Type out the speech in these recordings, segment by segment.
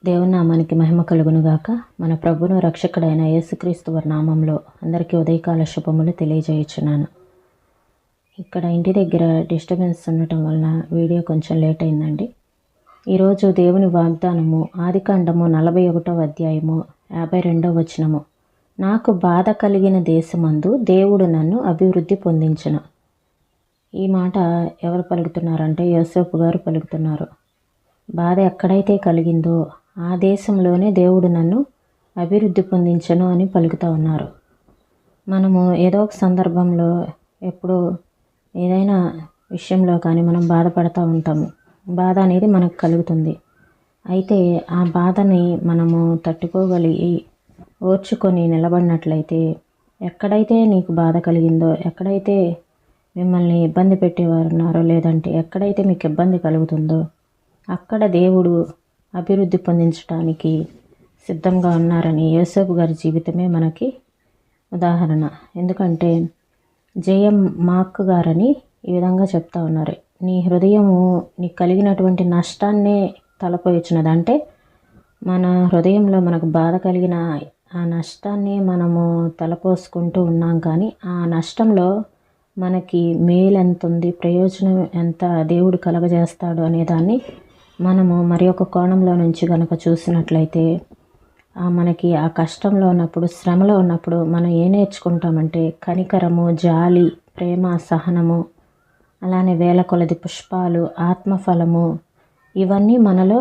దేవుని నామానికి మహిమ కలుగునుగాక. మన ప్రభును రక్షకుడైన యేసుక్రీస్తు వారి నామంలో అందరికీ ఉదయకాల శుభములు తెలియజేయుచున్నాను. ఇక్కడ ఇంటి దగ్గర డిస్టర్బెన్స్ ఉండటం వలన వీడియో కొంచెం లేట్ అయిందండి. ఈరోజు దేవుని వాగ్దానము ఆదికాండము 41వ అధ్యాయము 52వ వచనము. నాకు బాధ కలిగిన దేశమందు దేవుడు నన్ను అభివృద్ధి పొందించును. ఈ మాట ఎవరు పలుకుతున్నారంటే యోసేపు గారు పలుకుతున్నారు. బాధ ఎక్కడైతే కలిగిందో ఆ దేశంలోనే దేవుడు నన్ను అభివృద్ధి పొందించను అని పలుకుతూ ఉన్నారు. మనము ఏదో ఒక సందర్భంలో ఎప్పుడు ఏదైనా విషయంలో కానీ మనం బాధపడుతూ ఉంటాము. బాధ అనేది మనకు కలుగుతుంది. అయితే ఆ బాధని మనము తట్టుకోగలిగి ఓర్చుకొని నిలబడినట్లయితే, ఎక్కడైతే నీకు బాధ కలిగిందో, ఎక్కడైతే మిమ్మల్ని ఇబ్బంది పెట్టేవారు ఉన్నారో, లేదంటే ఎక్కడైతే మీకు ఇబ్బంది కలుగుతుందో అక్కడ దేవుడు అభివృద్ధి పొందించడానికి సిద్ధంగా ఉన్నారని యోసేపు గారి జీవితమే మనకి ఉదాహరణ. ఎందుకంటే జేఎం మాక్ గారని ఈ విధంగా చెప్తా ఉన్నారు. నీ హృదయము నీకు కలిగినటువంటి నష్టాన్నే తలపోయిచ్చినది. అంటే మన హృదయంలో మనకు బాధ కలిగిన ఆ నష్టాన్ని మనము తలపోసుకుంటూ ఉన్నాం, కానీ ఆ నష్టంలో మనకి మేలు ఎంత ఉంది, ప్రయోజనం ఎంత దేవుడు కలగజేస్తాడు అనేదాన్ని మనము మరి ఒక కోణంలో నుంచి కనుక చూసినట్లయితే, మనకి ఆ కష్టంలో ఉన్నప్పుడు, శ్రమలో ఉన్నప్పుడు మనం ఏం నేర్చుకుంటామంటే కనికరము, జాలి, ప్రేమ, సహనము, అలానే వేల కొలది పుష్పాలు, ఆత్మఫలము, ఇవన్నీ మనలో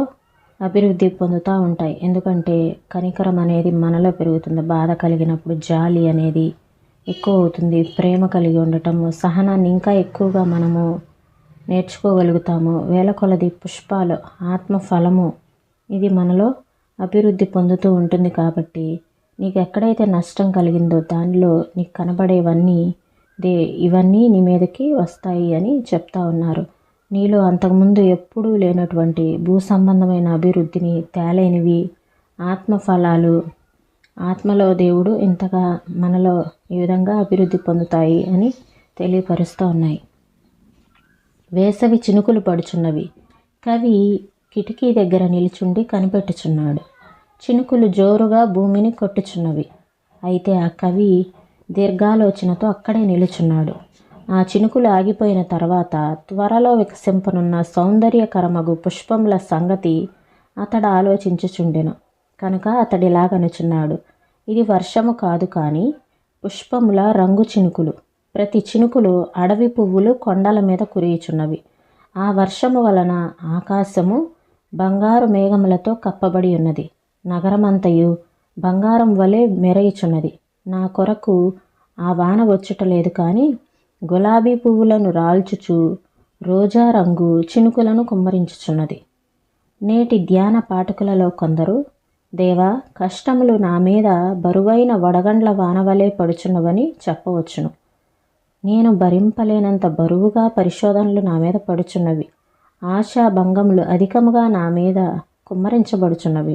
అభివృద్ధి పొందుతూ ఉంటాయి. ఎందుకంటే కనికరం అనేది మనలో పెరుగుతుంది. బాధ కలిగినప్పుడు జాలి అనేది ఎక్కువ అవుతుంది. ప్రేమ కలిగి ఉండటము, సహనాన్ని ఇంకా ఎక్కువగా మనము నేర్చుకోగలుగుతాము. వేల కొలది పుష్పాలు, ఆత్మఫలము, ఇది మనలో అభివృద్ధి పొందుతూ ఉంటుంది. కాబట్టి నీకు ఎక్కడైతే నష్టం కలిగిందో దానిలో నీకు కనబడేవన్నీ ఇవన్నీ నీ మీదకి వస్తాయి అని చెప్తా ఉన్నారు. నీలో అంతకుముందు ఎప్పుడూ లేనటువంటి భూ సంబంధమైన అభివృద్ధిని తేలేనివి ఆత్మఫలాలు, ఆత్మలో దేవుడు ఇంతగా మనలో ఈ విధంగా అభివృద్ధి పొందుతాయి అని తెలియపరుస్తూ ఉన్నాయి. వేసవి చినుకులు పడుచున్నవి. కవి కిటికీ దగ్గర నిలుచుండి కనిపెట్టుచున్నాడు. చినుకులు జోరుగా భూమిని కొట్టుచున్నవి. అయితే ఆ కవి దీర్ఘాలోచనతో అక్కడే నిలుచున్నాడు. ఆ చినుకులు ఆగిపోయిన తర్వాత త్వరలో వికసింపనున్న సౌందర్యకరమగు పుష్పముల సంగతి అతడు ఆలోచించుచుండెను. కనుక అతడిలాగనుచున్నాడు, ఇది వర్షము కాదు, కానీ పుష్పముల రంగు చినుకులు. ప్రతి చినుకులు అడవి పువ్వులు కొండల మీద కురియుచున్నవి. ఆ వర్షము వలన ఆకాశము బంగారు మేఘములతో కప్పబడి ఉన్నది. నగరమంతయు బంగారం వలె మెరయుచున్నది. నా కొరకు ఆ వాన వచ్చుటలేదు, కానీ గులాబీ పువ్వులను రాల్చుచు రోజా రంగు చినుకులను కుమ్మరించుచున్నది. నేటి ధ్యాన పాఠకులలో కొందరు, దేవా, కష్టములు నా మీద బరువైన వడగండ్ల వానవలే పడుచున్నవని చెప్పవచ్చును. నేను భరింపలేనంత బరువుగా పరిశోధనలు నా మీద పడుచున్నవి. ఆశాభంగములు అధికముగా నా మీద కుమ్మరించబడుచున్నవి.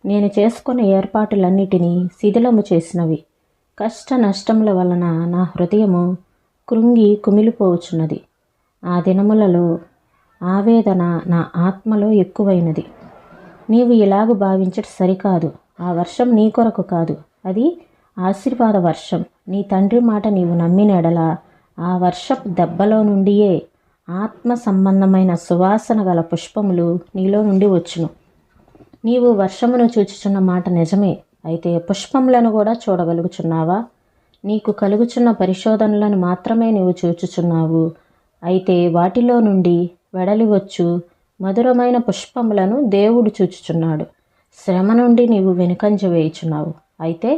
నేను చేసుకున్న ఏర్పాటులన్నిటినీ శిథిలము చేసినవి. కష్ట నష్టముల వలన నా హృదయము కృంగి కుమిలిపోవచ్చున్నది. ఆ దినములలో ఆవేదన నా ఆత్మలో ఎక్కువైనది. నీవు ఇలాగు భావించట సరికాదు. ఆ వర్షం నీ కొరకు కాదు, అది ఆశీర్వాద వర్షం. నీ తండ్రి మాట నీవు నమ్మిన ఎడల ఆ వర్షపు దెబ్బలో నుండియే ఆత్మ సంబంధమైన సువాసన గల పుష్పములు నీలో నుండి వచ్చును. నీవు వర్షమును చూచుచున్న మాట నిజమే, అయితే పుష్పములను కూడా చూడగలుగుచున్నావా? నీకు కలుగుచున్న పరిశోధనలను మాత్రమే నీవు చూచుచున్నావు, అయితే వాటిలో నుండి వెడలివచ్చు మధురమైన పుష్పములను దేవుడు చూచుచున్నాడు. శ్రమ నుండి నీవు వెనుకంజ వేయుచున్నావు, అయితే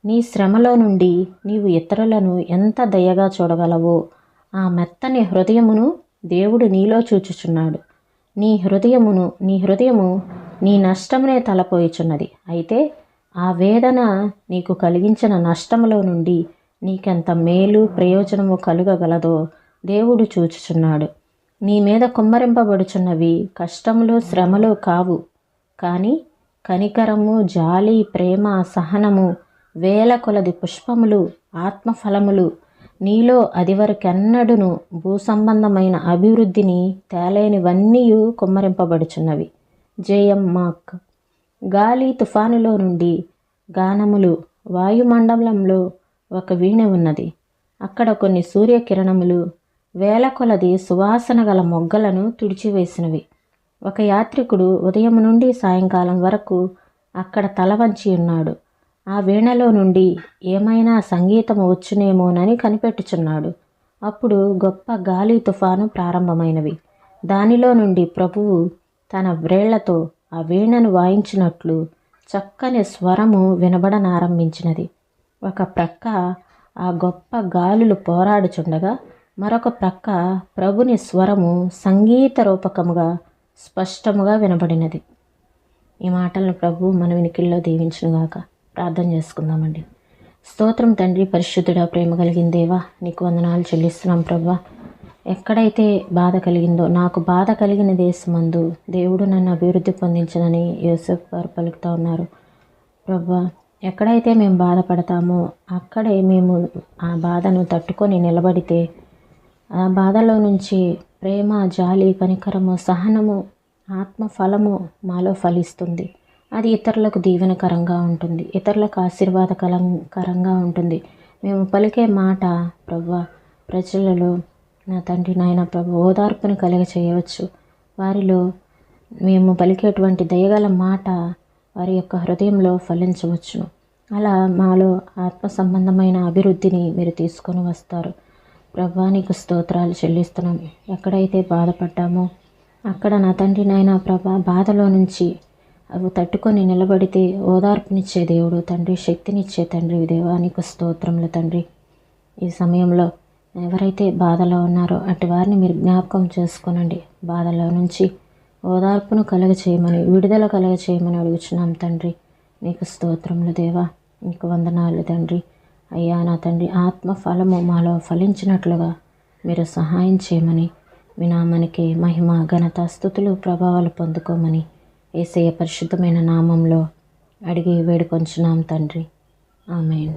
నీ శ్రమలో నుండి నీవు ఇతరులను ఎంత దయగా చూడగలవో ఆ మెత్తని హృదయమును దేవుడు నీలో చూచుచున్నాడు. నీ హృదయము నీ నష్టమునే తలపోయిచున్నది, అయితే ఆ వేదన నీకు కలిగించిన నష్టములో నుండి నీకెంత మేలు ప్రయోజనము కలుగగలదో దేవుడు చూచుచున్నాడు. నీ మీద కుమ్మరింపబడుచున్నవి కష్టములు, శ్రమలు కావు, కానీ కనికరము, జాలి, ప్రేమ, సహనము, వేల కొలది పుష్పములు, ఆత్మఫలములు, నీలో అదివరకెన్నడును భూసంబంధమైన అభివృద్ధిని తేలేనివన్నీ కుమ్మరింపబడుచున్నవి. జేఎం మాక్. గాలి తుఫానులో నుండి గానములు, వాయుమండలంలో ఒక వీణ ఉన్నది. అక్కడ కొన్ని సూర్యకిరణములు వేల కొలది సువాసన గల మొగ్గలను తుడిచివేసినవి. ఒక యాత్రికుడు ఉదయం నుండి సాయంకాలం వరకు అక్కడ తల వంచి ఉన్నాడు. ఆ వీణలో నుండి ఏమైనా సంగీతము వచ్చునేమోనని కనిపెట్టుచున్నాడు. అప్పుడు గొప్ప గాలి తుఫాను ప్రారంభమైనవి. దానిలో నుండి ప్రభువు తన వ్రేళ్లతో ఆ వీణను వాయించినట్లు చక్కని స్వరము వినబడనారంభించినది. ఒక ప్రక్క ఆ గొప్ప గాలులు పోరాడుచుండగా మరొక ప్రక్క ప్రభుని స్వరము సంగీత రూపకముగా స్పష్టముగా వినబడినది. ఈ మాటలను ప్రభు మన వినికిల్లో దీవించునుగాక. ప్రార్థన చేసుకుందామండి. స్తోత్రం తండ్రి, పరిశుద్ధుడా, ప్రేమ కలిగిన దేవా, నీకు వందనాలు చెల్లిస్తున్నాం ప్రభా. ఎక్కడైతే బాధ కలిగిందో, నాకు బాధ కలిగిన దేశమందు దేవుడు నన్ను అభివృద్ధి పొందించనని యోసేపు గారు పలుకుతూ ఉన్నారు ప్రభా. ఎక్కడైతే మేము బాధపడతామో అక్కడే మేము ఆ బాధను తట్టుకొని నిలబడితే ఆ బాధలో నుంచి ప్రేమ, జాలి, కనికరము, సహనము, ఆత్మఫలము మాలో ఫలిస్తుంది. అది ఇతరులకు దీవెనకరంగా ఉంటుంది, ఇతరులకు ఆశీర్వాదకరంగా ఉంటుంది. మేము పలికే మాట ప్రభువా ప్రజలలో నా తండ్రి నాయన ప్రభు ఓదార్పును చేయవచ్చు. వారిలో మేము పలికేటువంటి దయగల మాట వారి యొక్క హృదయంలో ఫలించవచ్చును. అలా మాలో ఆత్మ సంబంధమైన అభివృద్ధిని మీరు తీసుకొని వస్తారు ప్రభా. నీకు స్తోత్రాలు చెల్లిస్తున్నాం. ఎక్కడైతే బాధపడ్డామో అక్కడ నా తండ్రి నాయన ప్రభా బాధలో నుంచి అవి తట్టుకొని నిలబడితే ఓదార్పునిచ్చే దేవుడు తండ్రి, శక్తినిచ్చే తండ్రి దేవా, నీకు స్తోత్రములు తండ్రి. ఈ సమయంలో ఎవరైతే బాధలో ఉన్నారో అటు వారిని మీరు జ్ఞాపకం చేసుకోనండి. బాధలో నుంచి ఓదార్పును చేయమని, విడుదల చేయమని అడుగుచున్నాం తండ్రి. నీకు స్తోత్రములు దేవా, నీకు వందనాలు తండ్రి. అయ్యా నా తండ్రి, ఆత్మ ఫలము మాలో ఫలించినట్లుగా మీరు సహాయం చేయమని, వినామనికి మహిమ, ఘనత, స్తుతులు, ప్రభావాలు పొందుకోమని యేసయ్య పరిశుద్ధమైన నామంలో అడిగి వేడుకొంచున్నాం తండ్రి. ఆమేన్.